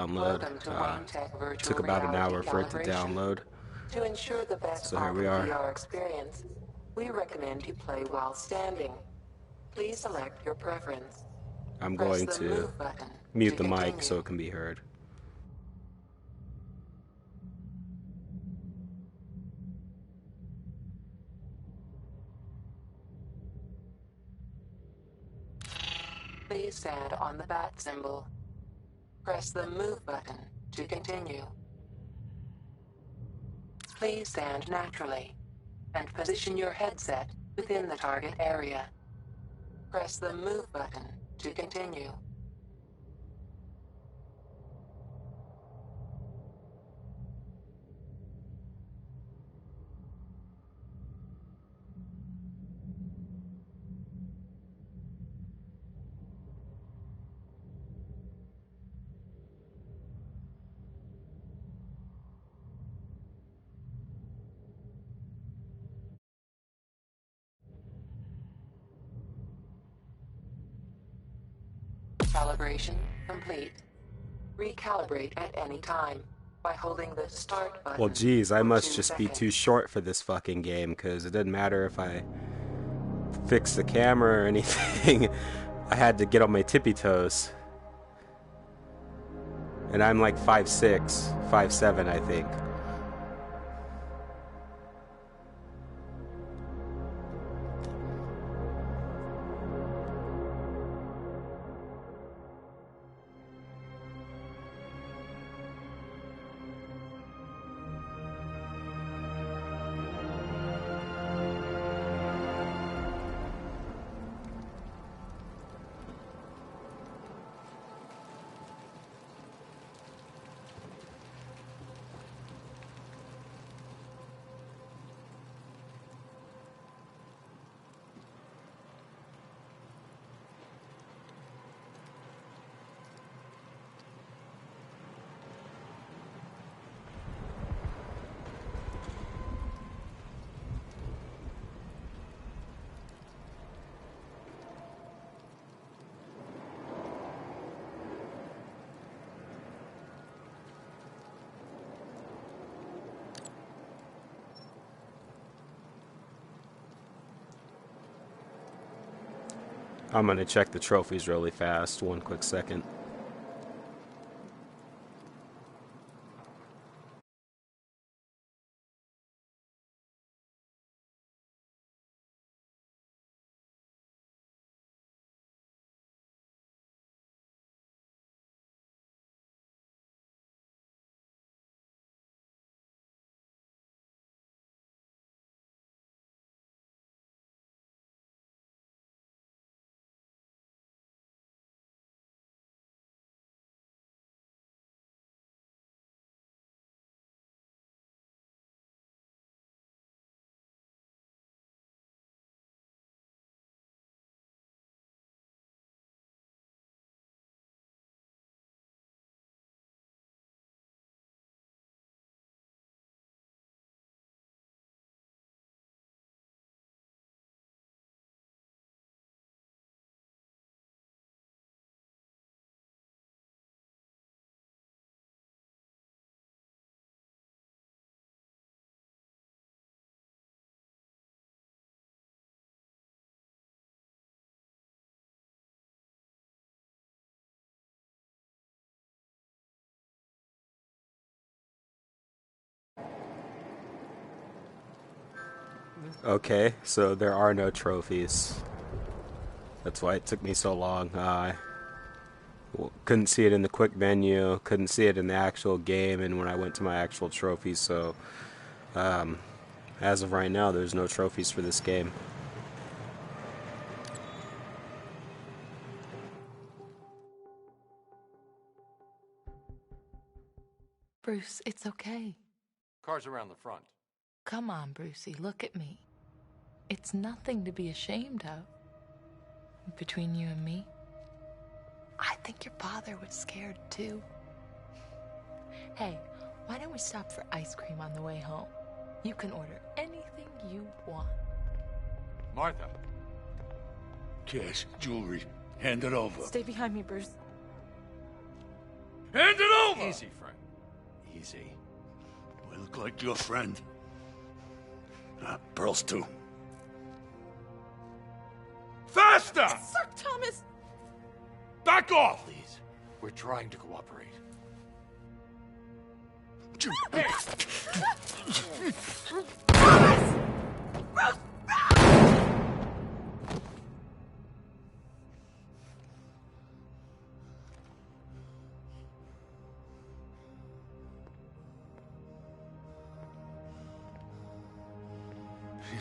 download. Welcome to OneTech Virtual Took about an Reality hour for it to Calibration. download. To ensure the best So here we Arkham are. VR experience, we recommend you play while standing. Please select your preference. I'm Press going the to move button mute to the mic continue. so it can be heard. Please stand on the bat symbol. Press the move button to continue. Please stand naturally and position your headset within the target area. Press the move button to continue. Calibration complete. Recalibrate at any time by holding the start button. Well, geez, I for must 2 just be seconds. too short for this fucking game, because it didn't matter if I fixed the camera or anything. I had to get on my tippy toes. And I'm like 5'6", 5'7", I think. I'm gonna check the trophies really fast. One quick second. Okay, so there are no trophies. That's why it took me so long. Couldn't see it in the quick menu, couldn't see it in the actual game, and when I went to my actual trophies, so as of right now, there's no trophies for this game. Bruce, it's okay. Cars around the front. Come on, Brucey, look at me. It's nothing to be ashamed of. Between you and me, I think your father was scared too. Hey, why don't we stop for ice cream on the way home? You can order anything you want. Martha. Cash, jewelry, hand it over. Stay behind me, Bruce. Hand it over! Easy, friend. Easy. We look like your friend. Pearl's too. Faster! Sir Thomas! Back off! Please. We're trying to cooperate.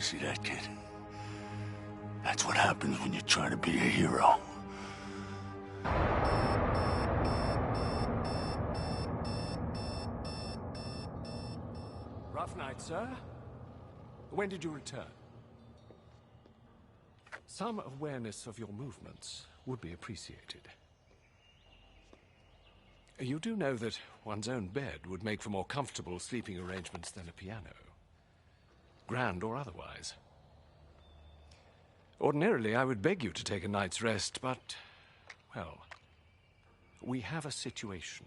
You see that, kid? That's what happens when you try to be a hero. Rough night, sir. When did you return? Some awareness of your movements would be appreciated. You do know that one's own bed would make for more comfortable sleeping arrangements than a piano. Grand or otherwise. Ordinarily, I would beg you to take a night's rest, but, well, we have a situation.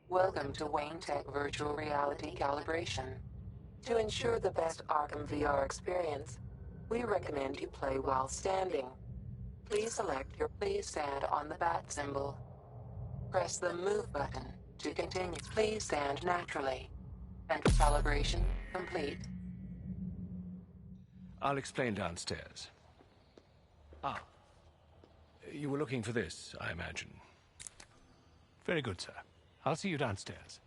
Welcome to Wayne Tech Virtual Reality Calibration. To ensure the best Arkham VR experience, we recommend you play while standing. Please stand on the bat symbol. Press the move button to continue. Please stand naturally. And calibration complete. I'll explain downstairs. Ah. You were looking for this, I imagine. Very good, sir. I'll see you downstairs.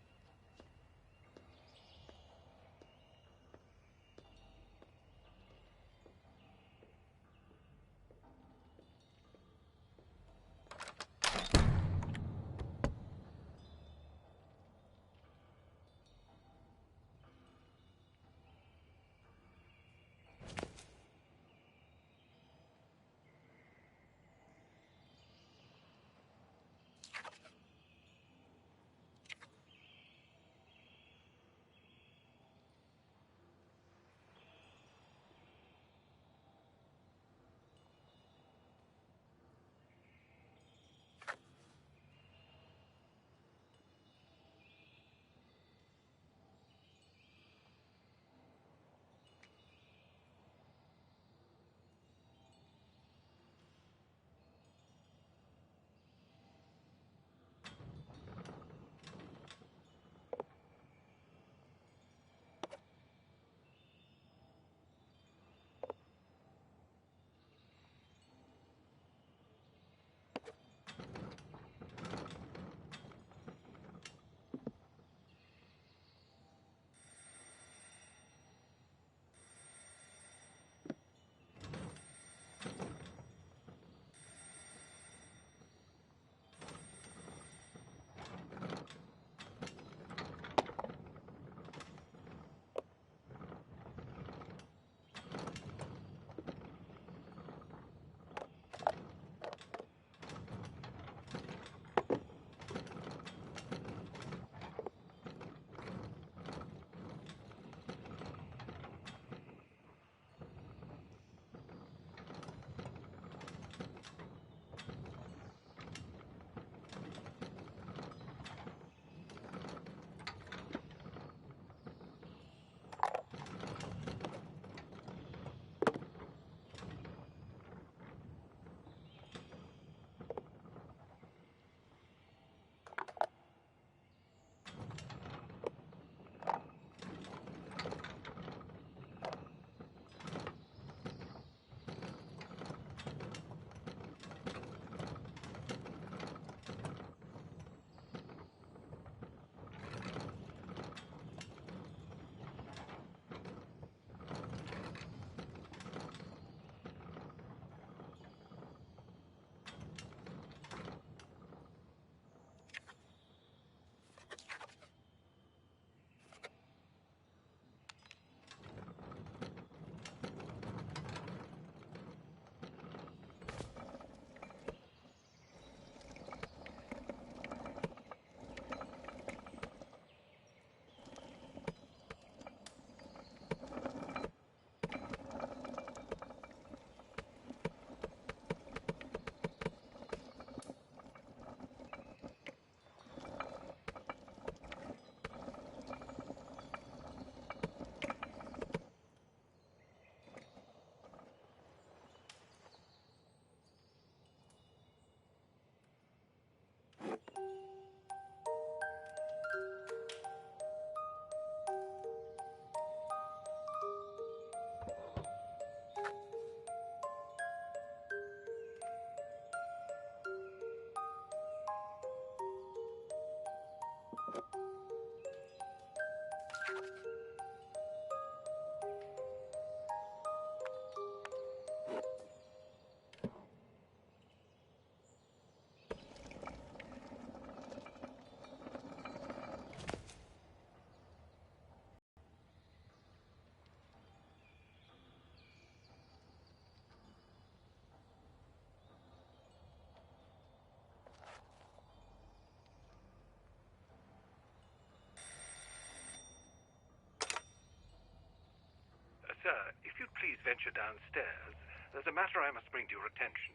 you'd please venture downstairs, there's a matter I must bring to your attention.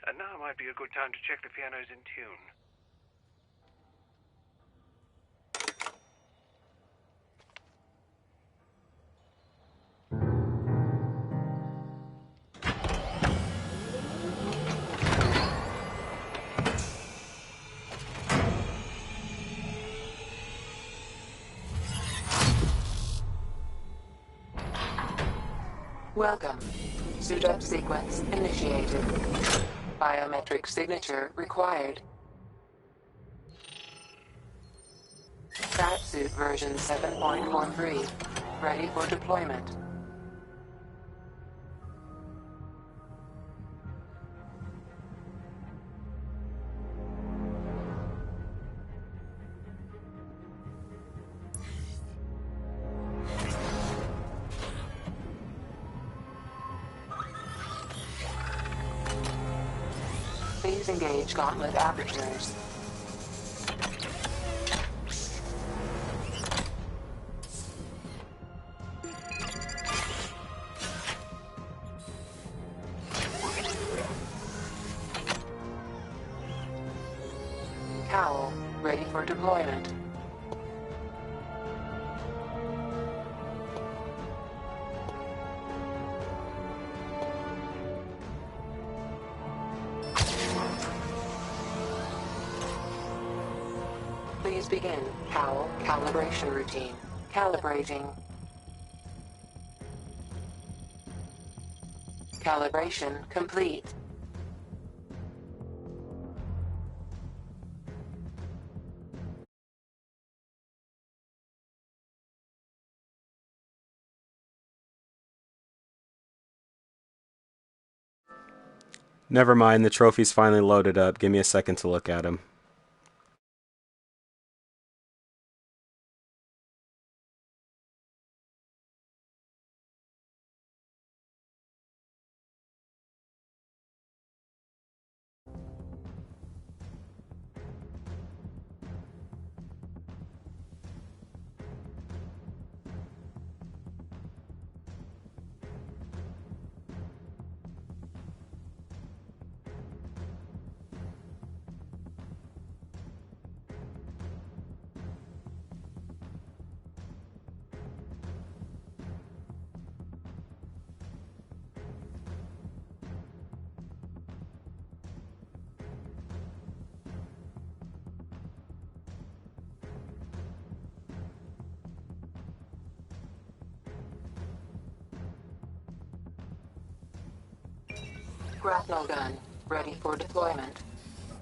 And now might be a good time to check the piano's in tune. Welcome. Suit up sequence initiated. Biometric signature required. Batsuit version 7.13. Ready for deployment. Please engage gauntlet apertures. Cowl, ready for deployment. Please begin Cowl calibration routine. Calibrating. Calibration complete. Never mind, the trophy's finally loaded up. Give me a second to look at him. Grapnel gun, ready for deployment.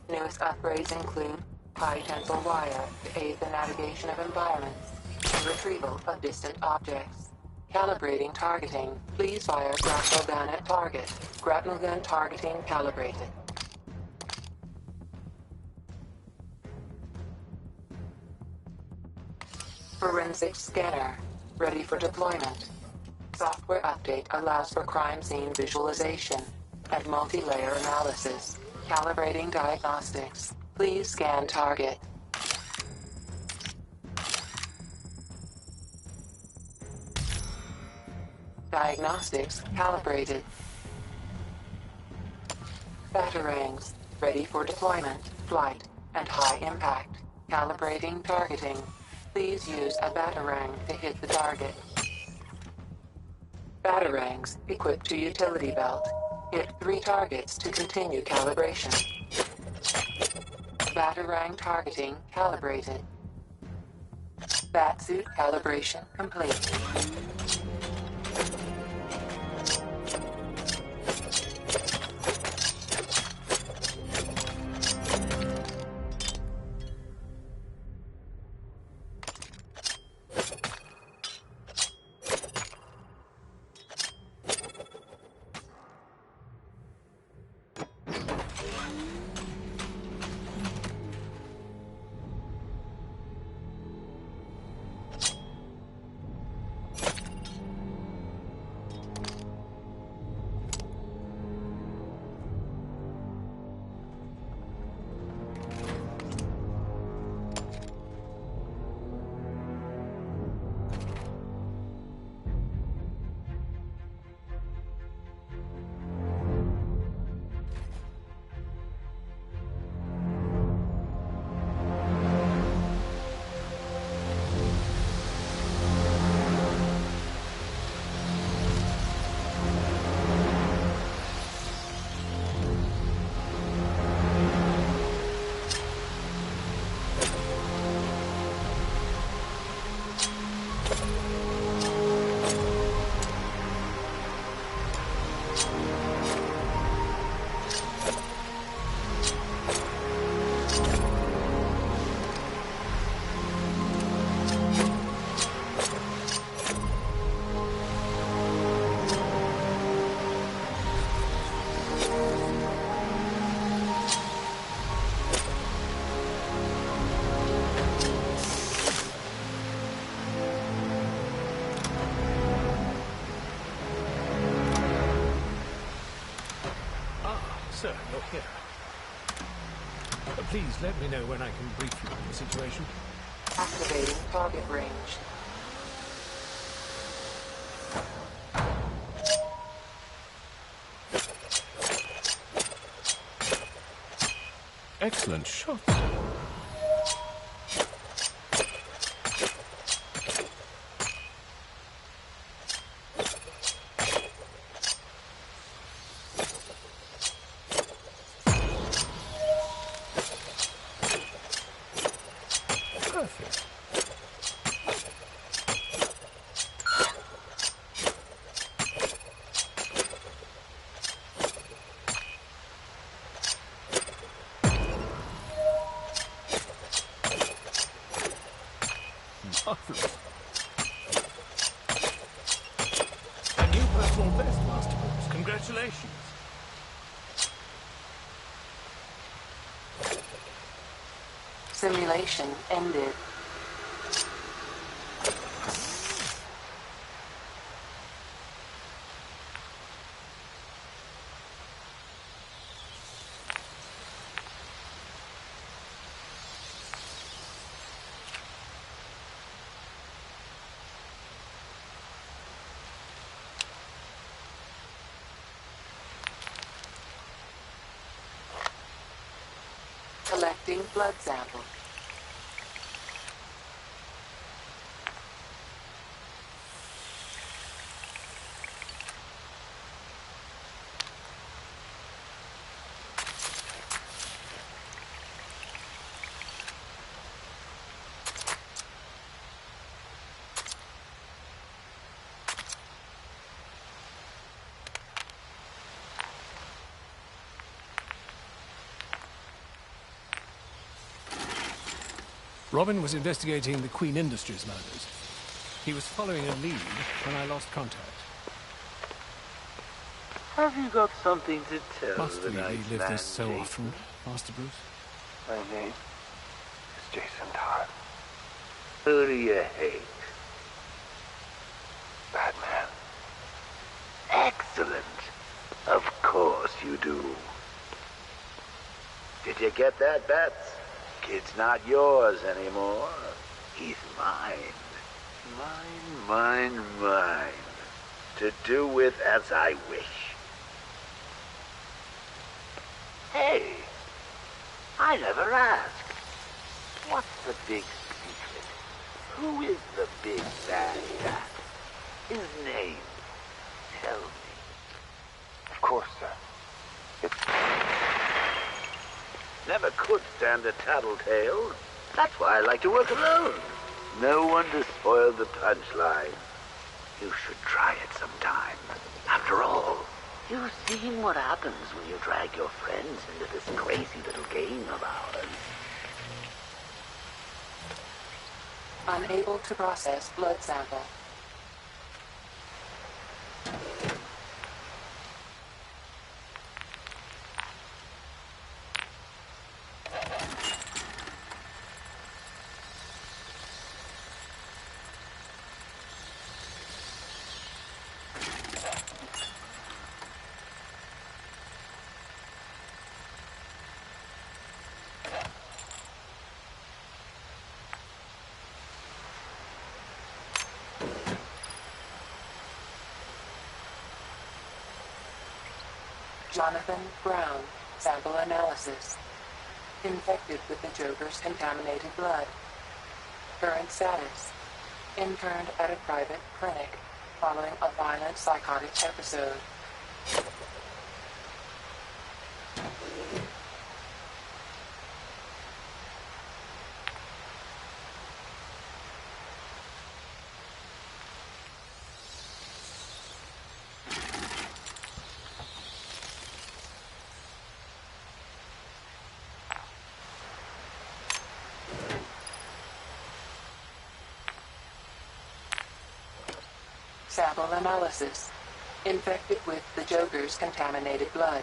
Newest upgrades include high tensile wire to aid the navigation of environments and retrieval of distant objects. Calibrating targeting. Please fire grapnel gun at target. Grapnel gun targeting calibrated. Forensic scanner, ready for deployment. Software update allows for crime scene visualization and multi-layer analysis. Calibrating diagnostics. Please scan target. Diagnostics calibrated. Batarangs, ready for deployment, flight, and high impact. Calibrating targeting. Please use a batarang to hit the target. Batarangs equipped to utility belt. Hit 3 targets to continue calibration. Batarang targeting calibrated. Batsuit calibration complete. Sir, you're here. Please let me know when I can brief you on the situation. Activating target range. Excellent shot. Perfect. Marvelous. A new personal best, Master Bruce. Congratulations. Simulation ended. Collecting blood sample. Robin was investigating the Queen Industries murders. He was following a lead when I lost contact. Have you got something to tell Must the we nice relive man, this so Jason? often, Master Bruce? My name is Jason Todd. Who do you hate? Batman. Excellent. Of course you do. Did you get that, Bats? Kid's not yours anymore. He's mine. Mine. To do with as I wish. Hey, I never asked. What's the big secret? Who is the big bad cat? His name. Tell me. Of course, sir. It's... Never could stand a tattletale. That's why I like to work alone. No one to spoil the punchline. You should try it sometime. After all, you've seen what happens when you drag your friends into this crazy little game of ours. Unable to process blood sample. Jonathan Brown, sample analysis. Infected with the Joker's contaminated blood. Current status. Interned at a private clinic following a violent psychotic episode. Sample analysis. Infected with the Joker's contaminated blood.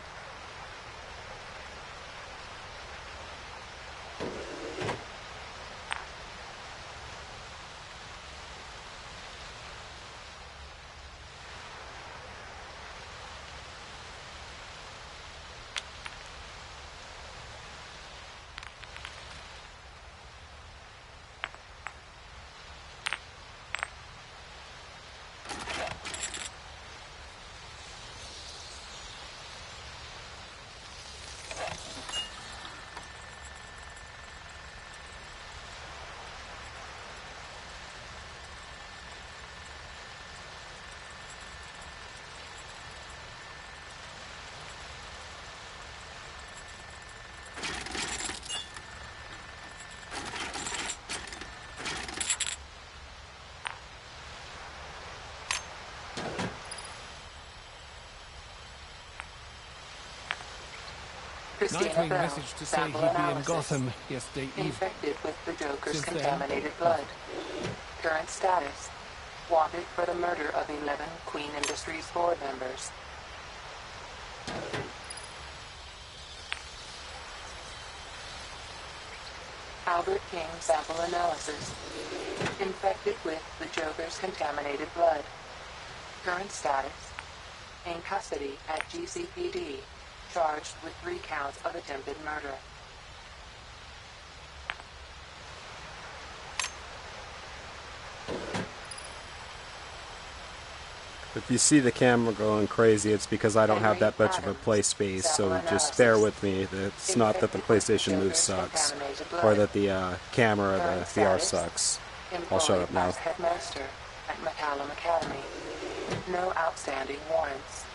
Christina Nightwing Bell, messaged to say sample he'd be in analysis. Gotham yesterday evening. Infected with the Joker's Since then, contaminated blood. Current status. Wanted for the murder of 11 Queen Industries board members. Albert King sample analysis. Infected with the Joker's contaminated blood. Current status. In custody at GCPD. Charged with 3 counts of attempted murder. If you see the camera going crazy, it's because I don't have that much of a play space, so just bear with me. It's not that the PlayStation Move sucks, or that the camera or the VR sucks. I'll shut up now. Headmaster at McCallum Academy. No outstanding warrants.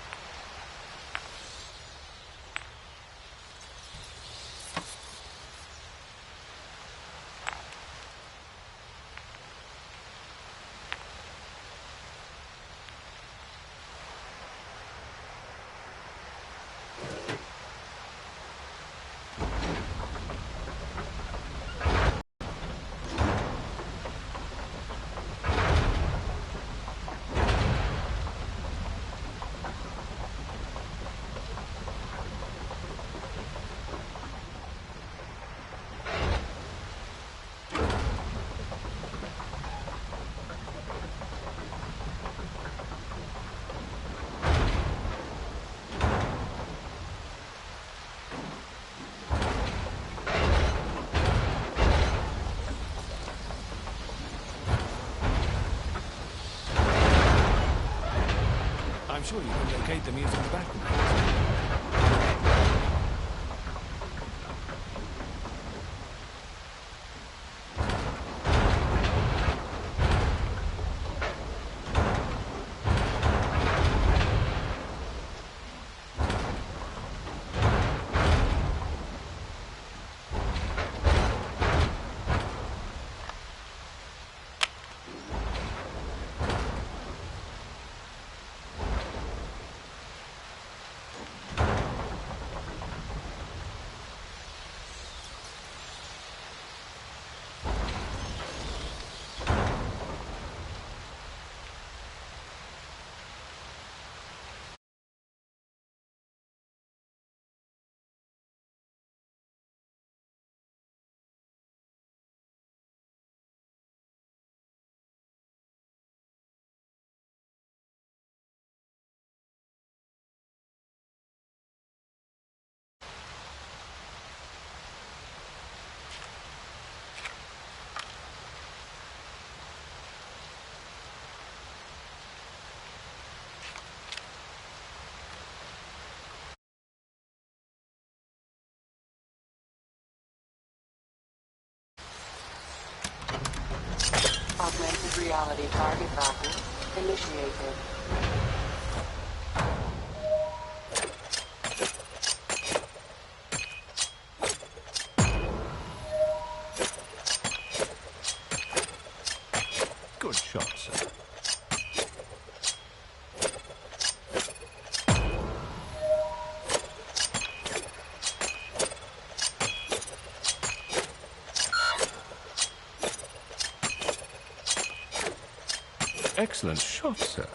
I'm sure you can locate the music in the background. Augmented reality target battle initiated. Good shot, sir. Excellent shot, sir.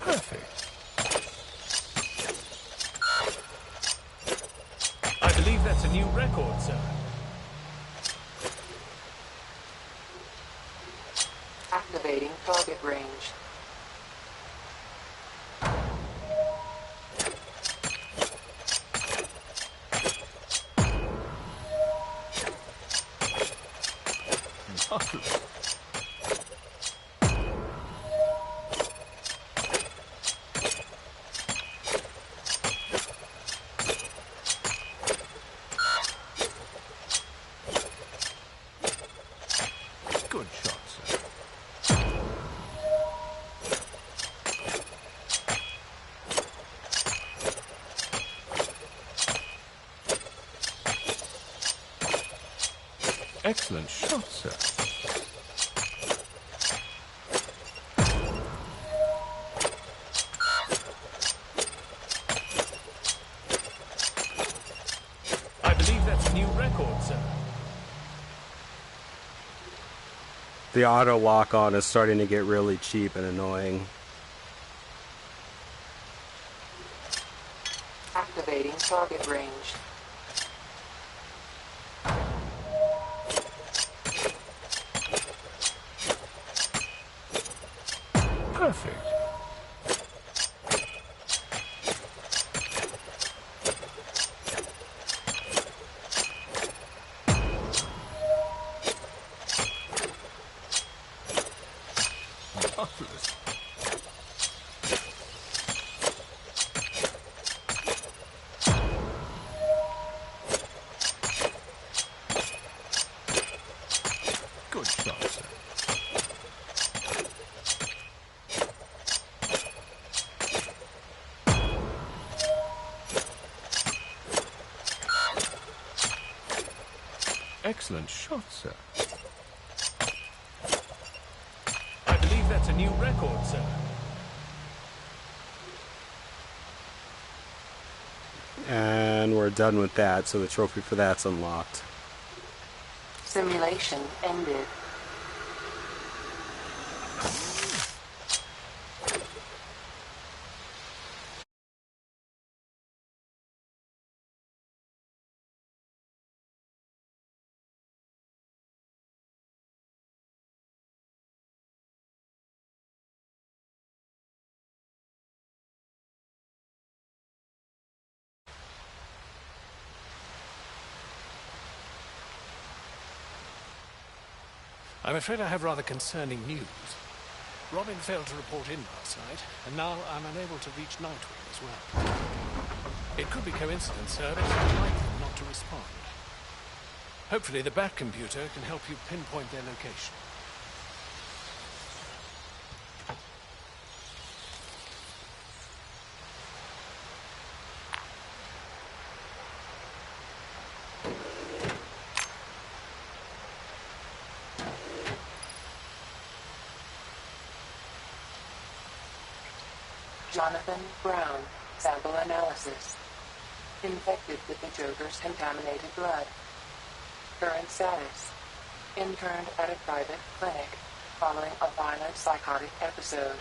Perfect. I believe that's a new record, sir. Activating target range. Good shot, sir. Excellent shot, sir. I believe that's a new record, sir. The auto lock-on is starting to get really cheap and annoying. Activating target range. Perfect. Marvelous. Good shot, sir. Excellent shot, sir. I believe that's a new record, sir. And we're done with that, so the trophy for that's unlocked. Simulation ended. I'm afraid I have rather concerning news. Robin failed to report in last night, and now I'm unable to reach Nightwing as well. It could be coincidence, sir, but it's unlikely not to respond. Hopefully the Bat computer can help you pinpoint their location. Jonathan Brown, sample analysis. Infected with the Joker's contaminated blood. Current status. Interned at a private clinic, following a violent psychotic episode.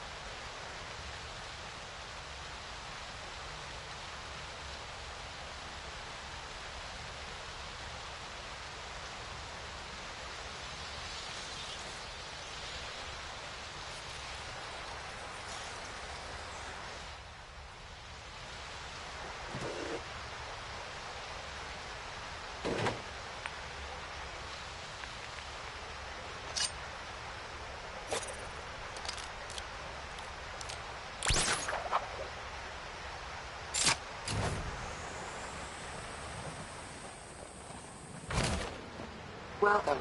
Welcome.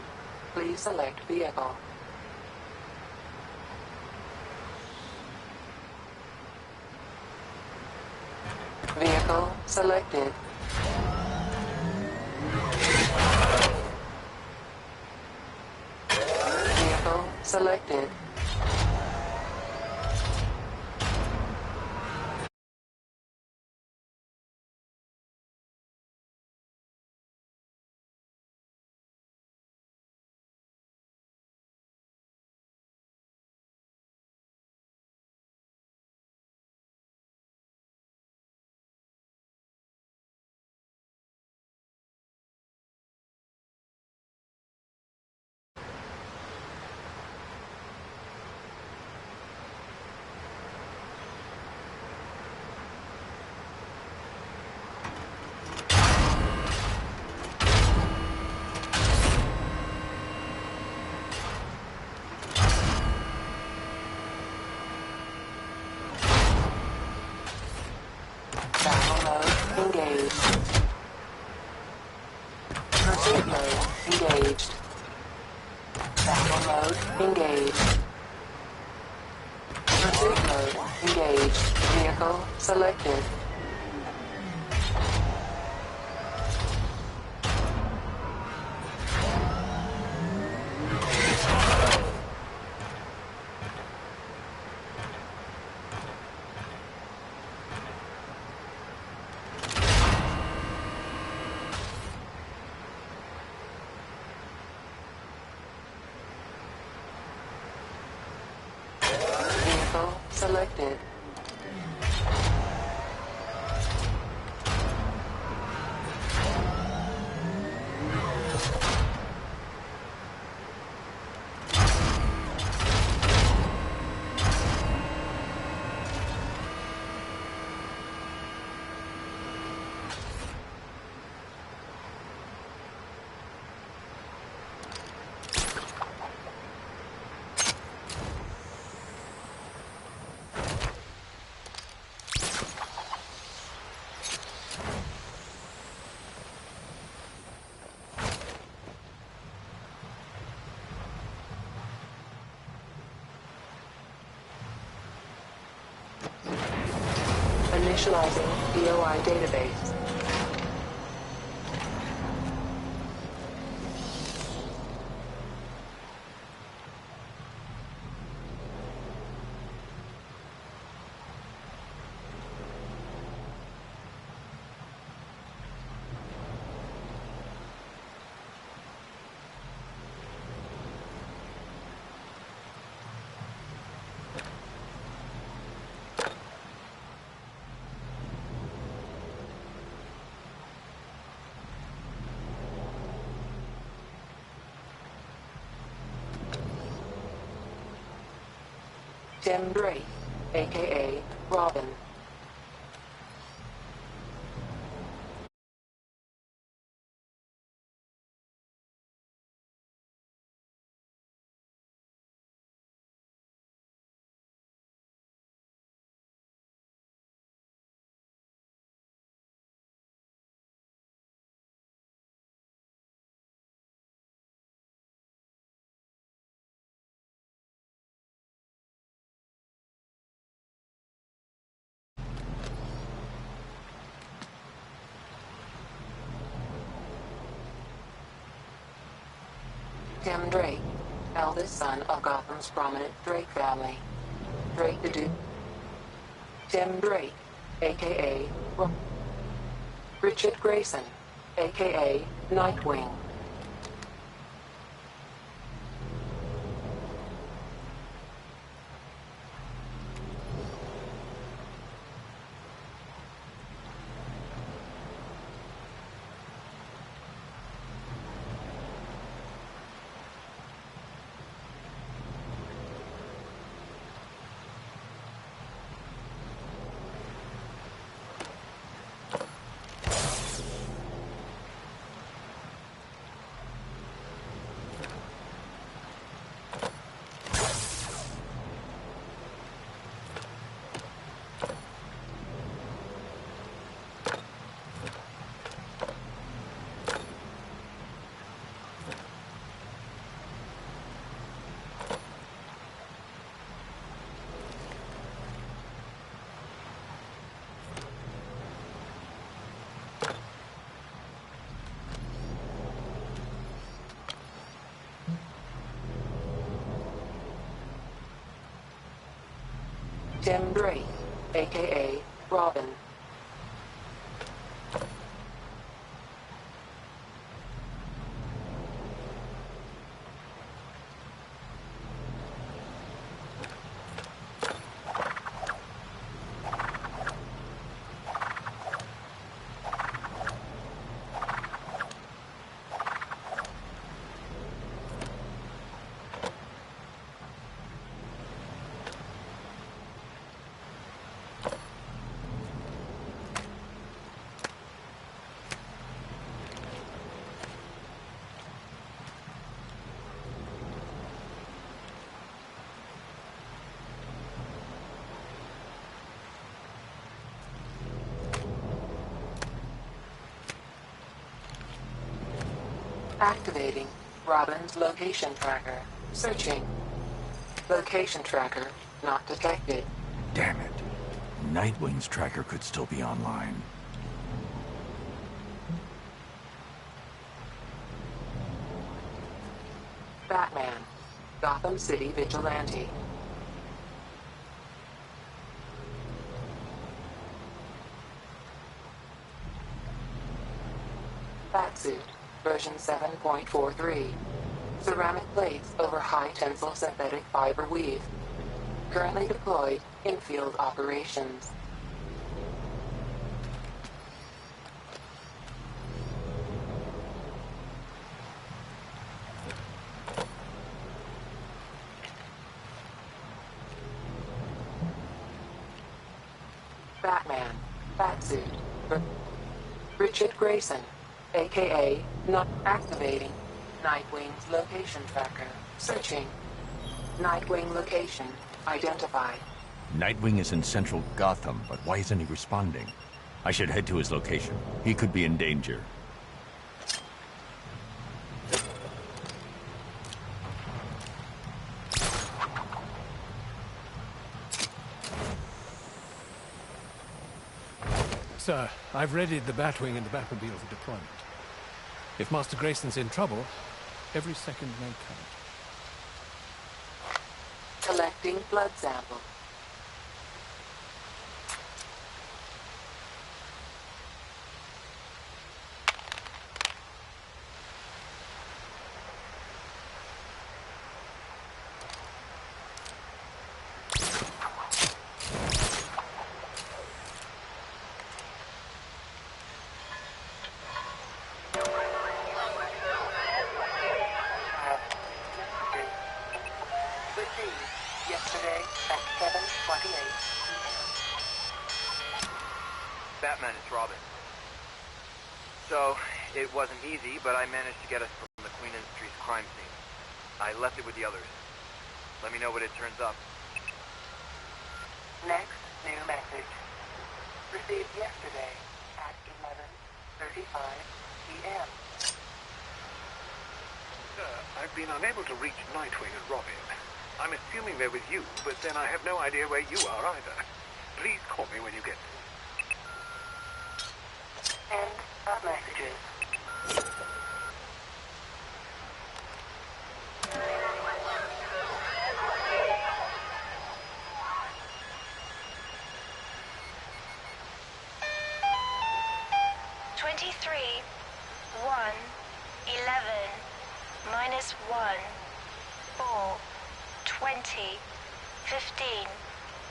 Please select vehicle. Vehicle selected. Vehicle selected. Engaged. Pursuit mode engaged. Battle mode engaged. Pursuit mode engaged. Vehicle selected. selected. Initializing BOI database. Tim Drake, aka Robin. Tim Drake, eldest son of Gotham's prominent Drake family. Drake the Duke. Tim Drake, aka Richard Grayson, aka Nightwing. Tim Drake, aka Robin. Activating Robin's location tracker. Searching. Location tracker not detected. Damn it. Nightwing's tracker could still be online. Batman, Gotham City Vigilante. Batsuit, version 7.43. Ceramic plates over high tensile synthetic fiber weave. Currently deployed in field operations. Batman, Batsuit, Richard Grayson, aka not activating Nightwing's location tracker. Searching. Nightwing location identified. Nightwing is in central Gotham, but why isn't he responding? I should head to his location. He could be in danger. Sir, I've readied the Batwing and the Batmobile for deployment. If Master Grayson's in trouble, every second may count. Collecting blood sample. Yesterday at 7:28 p.m. Batman, it's Robin. So, it wasn't easy, but I managed to get us from the Queen Industries crime scene. I left it with the others. Let me know what it turns up. Next new message. Received yesterday at 11:35 p.m. Sir, I've been unable to reach Nightwing and Robin. I'm assuming they're with you, but then I have no idea where you are either. Please call me when you get there. End of messages. -1, 4, 20, 15,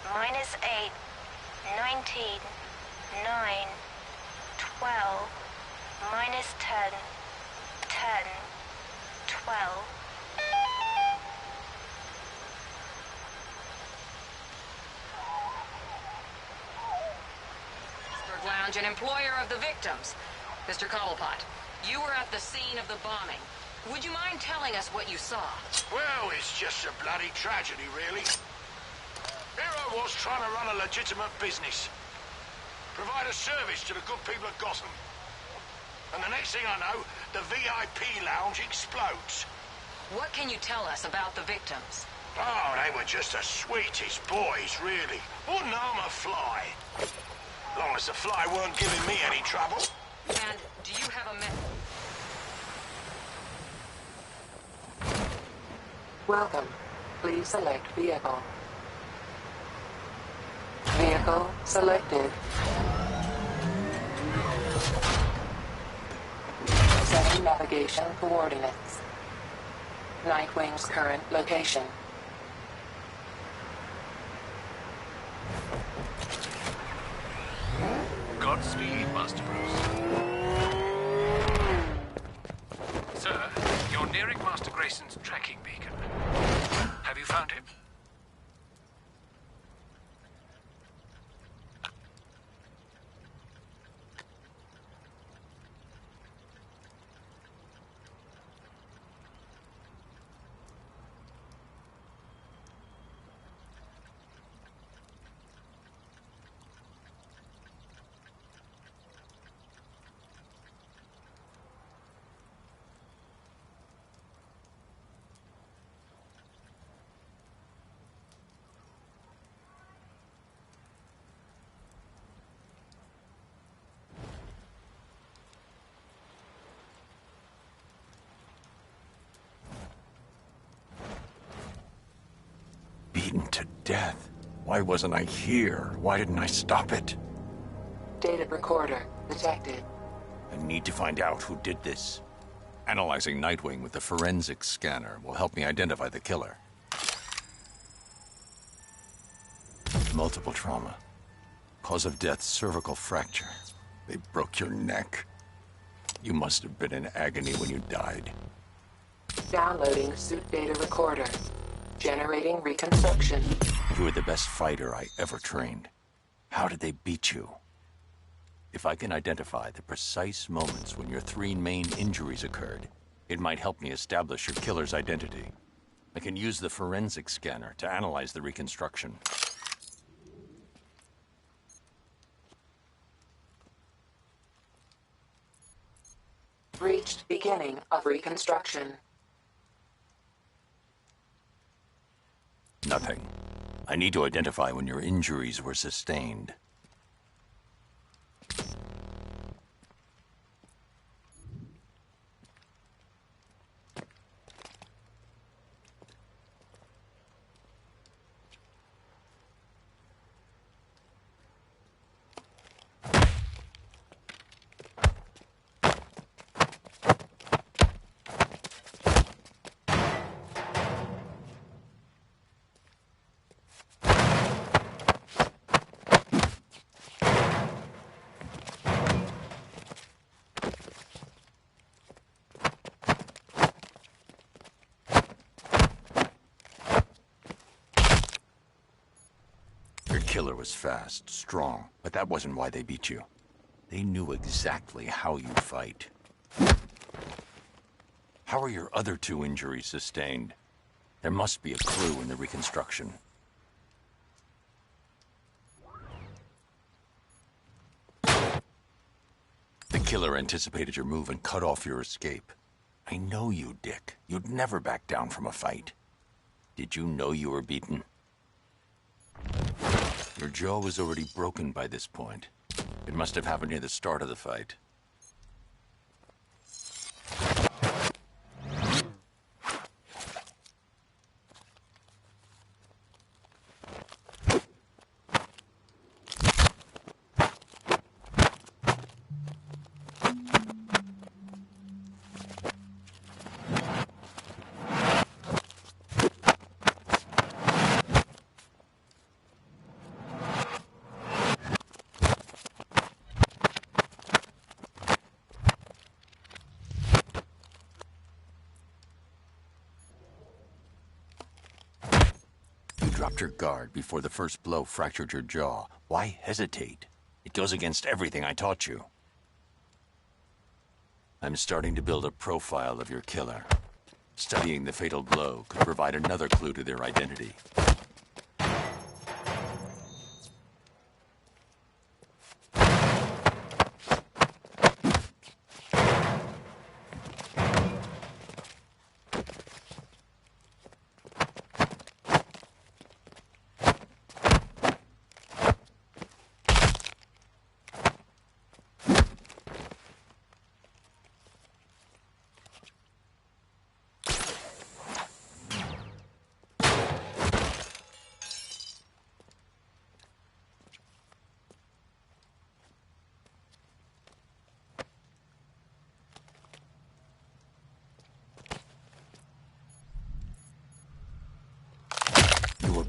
-8, 19, 9, 12, -10, 10, 12. Lounge, an employer of the victims. Mr. Cobblepot, you were at the scene of the bombing. Would you mind telling us what you saw? Well, it's just a bloody tragedy, really. Here I was trying to run a legitimate business. Provide a service to the good people of Gotham. And the next thing I know, the VIP lounge explodes. What can you tell us about the victims? Oh, they were just the sweetest boys, really. Wouldn't harm a fly. Long as the fly weren't giving me any trouble. And do you have a Welcome. Please select vehicle. Vehicle selected. Setting navigation coordinates. Nightwing's current location. Godspeed, Master Bruce. Sir, you're nearing Master Grayson's tracking beacon. Have you found him? Beaten to death. Why wasn't I here? Why didn't I stop it? Data recorder detected. I need to find out who did this. Analyzing Nightwing with the forensics scanner will help me identify the killer. Multiple trauma. Cause of death, cervical fracture. They broke your neck. You must have been in agony when you died. Downloading suit data recorder. Generating reconstruction. You were the best fighter I ever trained. How did they beat you? If I can identify the precise moments when your 3 main injuries occurred, it might help me establish your killer's identity. I can use the forensic scanner to analyze the reconstruction. Reached beginning of reconstruction. Nothing. I need to identify when your injuries were sustained. Killer was fast, strong, but that wasn't why they beat you. They knew exactly how you fight. How are your other 2 injuries sustained? There must be a clue in the reconstruction. The killer anticipated your move and cut off your escape. I know you, Dick. You'd never back down from a fight. Did you know you were beaten? Your jaw was already broken by this point. It must have happened near the start of the fight. Dropped your guard before the first blow fractured your jaw. Why hesitate? It goes against everything I taught you. I'm starting to build a profile of your killer. Studying the fatal blow could provide another clue to their identity.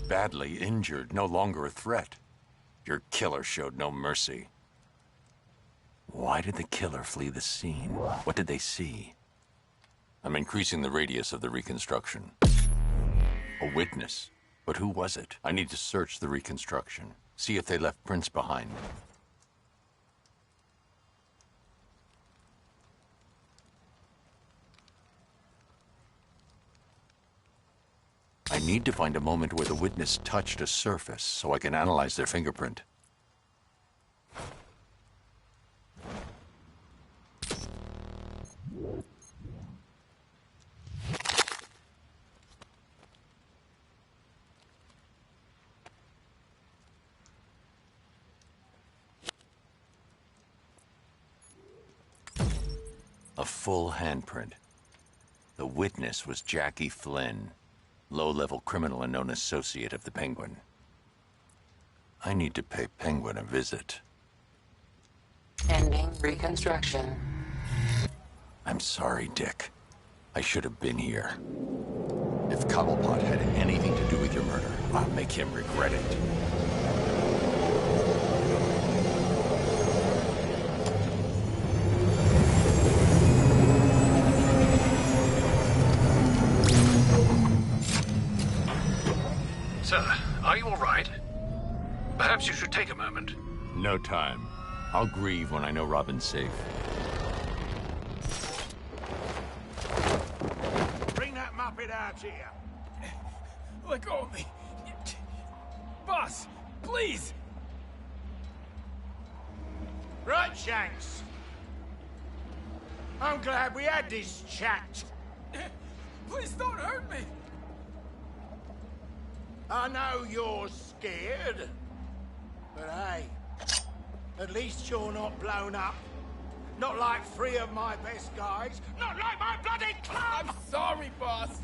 Badly injured, no longer a threat. Your killer showed no mercy. Why did the killer flee the scene? What did they see? I'm increasing the radius of the reconstruction. A witness. But who was it? I need to search the reconstruction. See if they left prints behind. I need to find a moment where the witness touched a surface so I can analyze their fingerprint. A full handprint. The witness was Jackie Flynn, low-level criminal and known associate of the Penguin. I need to pay Penguin a visit. Ending reconstruction. I'm sorry, Dick. I should have been here. If Cobblepot had anything to do with your murder, I'll make him regret it. Perhaps you should take a moment. No time. I'll grieve when I know Robin's safe. Bring that muppet out here. Let go of me. Boss, please. Right, Shanks. I'm glad we had this chat. Please don't hurt me. I know you're scared, but hey, at least you're not blown up. Not like 3 of my best guys. Not like my bloody club! I'm sorry, boss.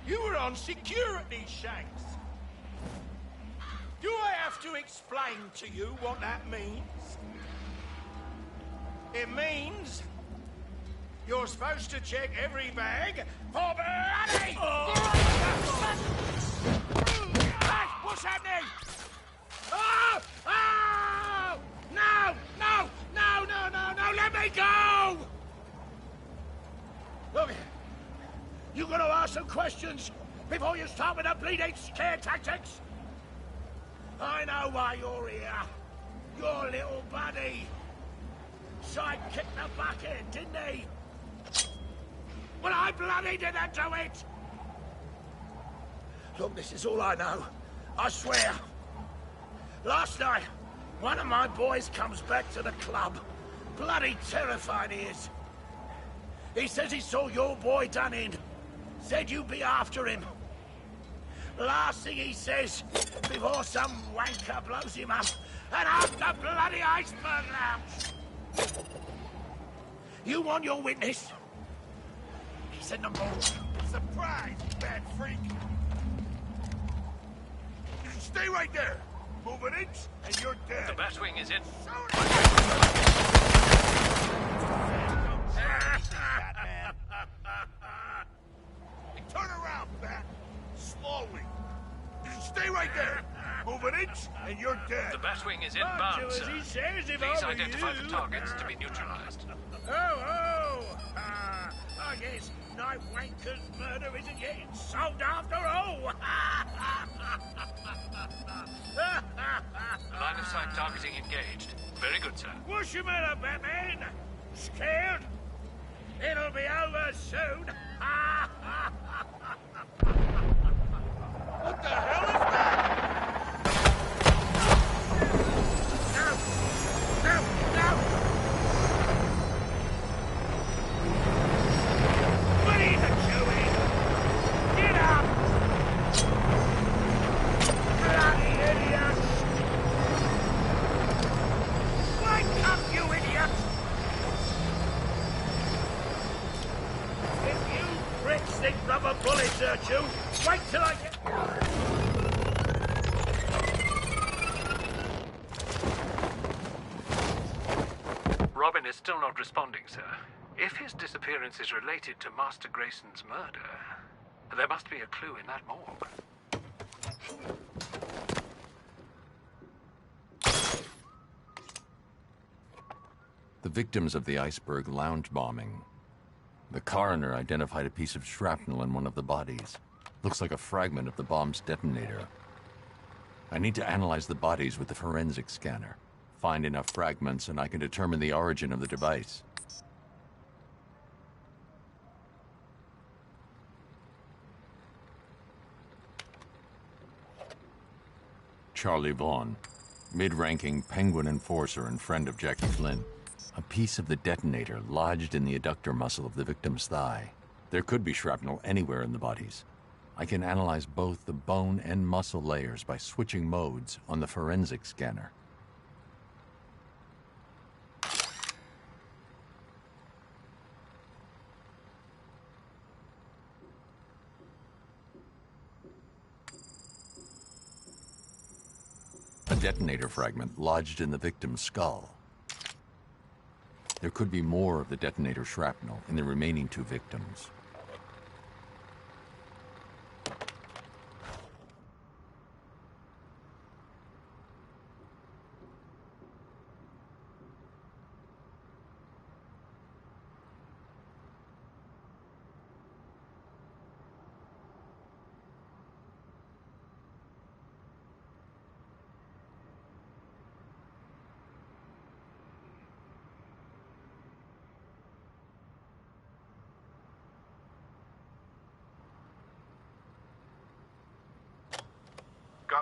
You were on security, Shanks. Do I have to explain to you what that means? It means you're supposed to check every bag for bloody... Hey, what's happening? Oh! Oh! No! No! No, no, no, no! Let me go! Look, you gotta ask some questions before you start with the bleeding scare tactics. I know why you're here. Your little buddy. Sidekicked the bucket, didn't he? Well, I bloody didn't do it! Look, this is all I know. I swear. Last night, one of my boys comes back to the club. Bloody terrified he is. He says he saw your boy done in. Said you'd be after him. Last thing he says, before some wanker blows him up and out the bloody iceberg lounge. You want your witness? He said number 1. Surprise, bad freak. Stay right there. Move an inch, and you're dead. The Batwing is in. Turn around, Bat. Slowly. Stay right there. Move an inch, and you're dead. The Batwing is inbound, sir. He says if Please I were identify you. the targets to be neutralized. I guess Night Wanker's murder isn't getting solved after all. Line of sight targeting engaged. Very good, sir. What's your matter, Batman? Scared? It'll be over soon. What the hell is that? No! No! No! What are you doing? Get up! Bloody idiots! Wake up, you idiot! If you pricks think rubber bullets hurt you, wait till I get... Robin is still not responding, sir. If his disappearance is related to Master Grayson's murder, there must be a clue in that morgue. The victims of the iceberg lounge bombing. The coroner identified a piece of shrapnel in one of the bodies. Looks like a fragment of the bomb's detonator. I need to analyze the bodies with the forensic scanner. Find enough fragments and I can determine the origin of the device. Charlie Vaughn, mid-ranking Penguin enforcer and friend of Jackie Flynn. A piece of the detonator lodged in the adductor muscle of the victim's thigh. There could be shrapnel anywhere in the bodies. I can analyze both the bone and muscle layers by switching modes on the forensic scanner. A detonator fragment lodged in the victim's skull. There could be more of the detonator shrapnel in the remaining 2 victims.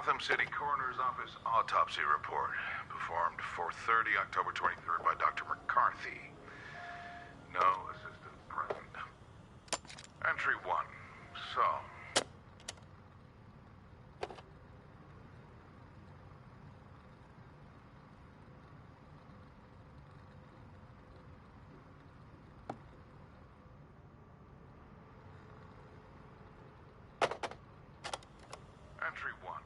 Gotham City Coroner's Office autopsy report. Performed 4:30, October 23rd by Dr. McCarthy. No assistant present. Entry 1. So. Entry 1.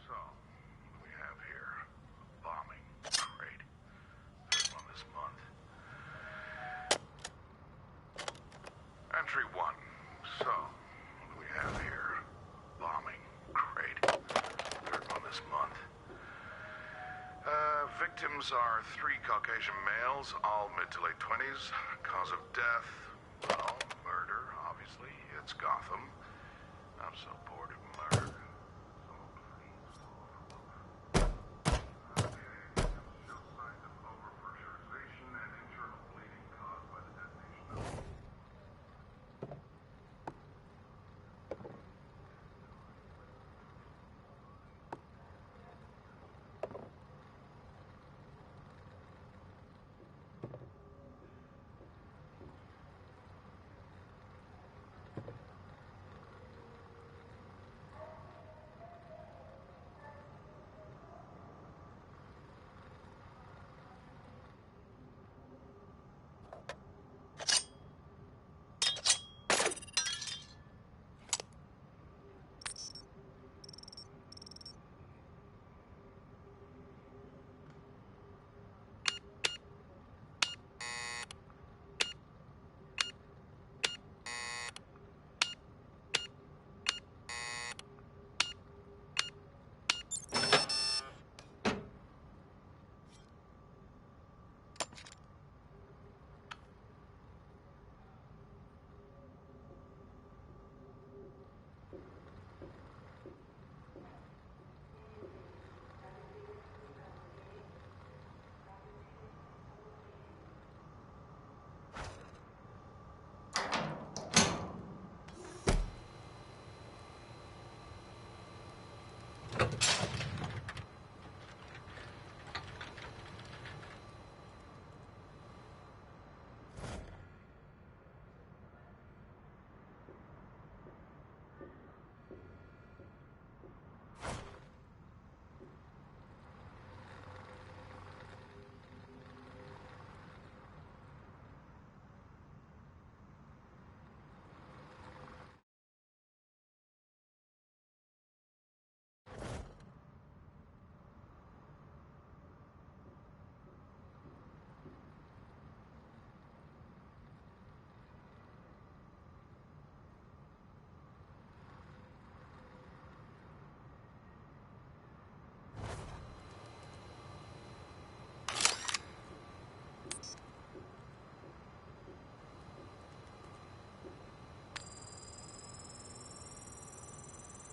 So, what do we have here? A bombing. Great. Third one this month. Entry 1. So, what do we have here? Bombing. Great. Third one this month. Victims are 3 Caucasian males, all mid to late 20s. Cause of death, well, murder, obviously. It's Gotham. I'm so bored of murder.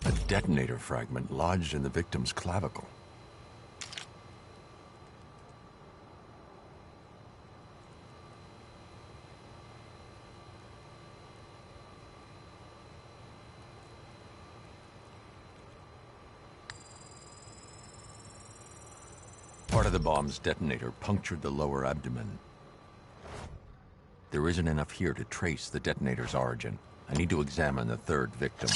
A detonator fragment lodged in the victim's clavicle. Part of the bomb's detonator punctured the lower abdomen. There isn't enough here to trace the detonator's origin. I need to examine the third victim.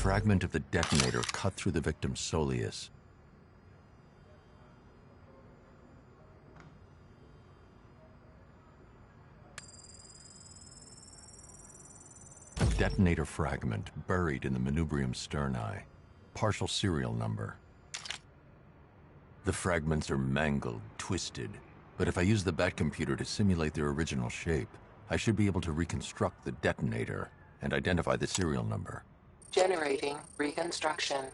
fragment of the detonator cut through the victim's soleus. Detonator fragment buried in the manubrium sterni. Partial serial number. The fragments are mangled, twisted, but if I use the Bat computer to simulate their original shape, I should be able to reconstruct the detonator and identify the serial number. Generating reconstruction.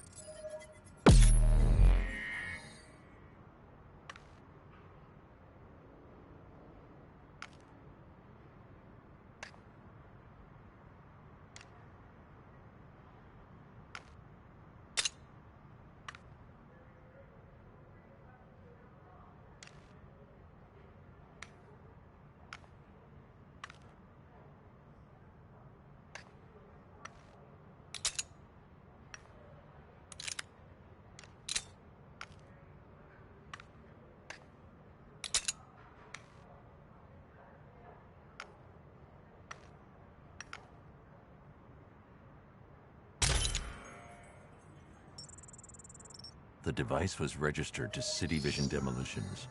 The device was registered to City Vision Demolitions.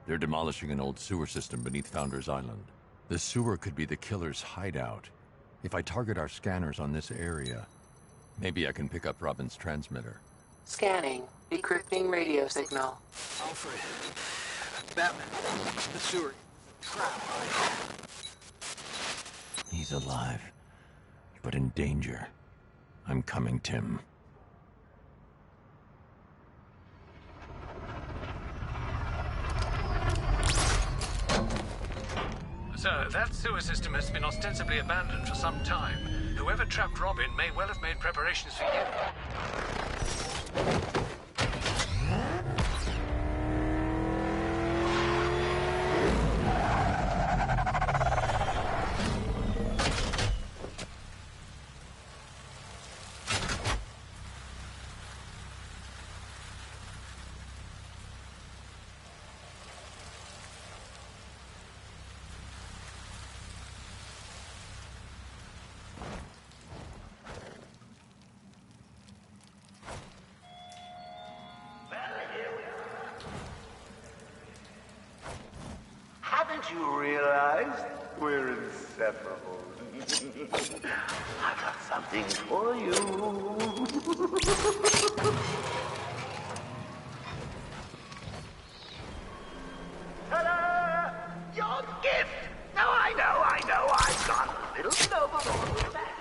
They're demolishing an old sewer system beneath Founders Island. The sewer could be the killer's hideout. If I target our scanners on this area, maybe I can pick up Robin's transmitter. Scanning. Decrypting radio signal. Alfred. Batman. The sewer. Crap. He's alive, but in danger. I'm coming, Tim. Sir, that sewer system has been ostensibly abandoned for some time. Whoever trapped Robin may well have made preparations for you. Haven't you realized we're inseparable? I've got something for you. Ta-da! Your gift! Now I know, I've got a little snowball with that.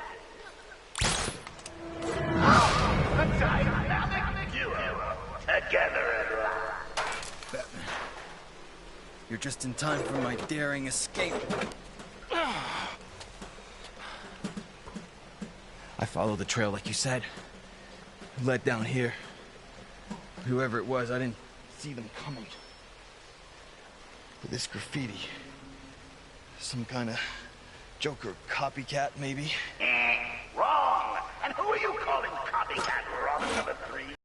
A dynamic duo, together at last. Batman. You're just in time for my daring escape. I followed the trail like you said. Led down here. Whoever it was, I didn't see them coming. But this graffiti. Some kind of Joker copycat, maybe? Wrong! And who are you calling copycat, Robin number 3?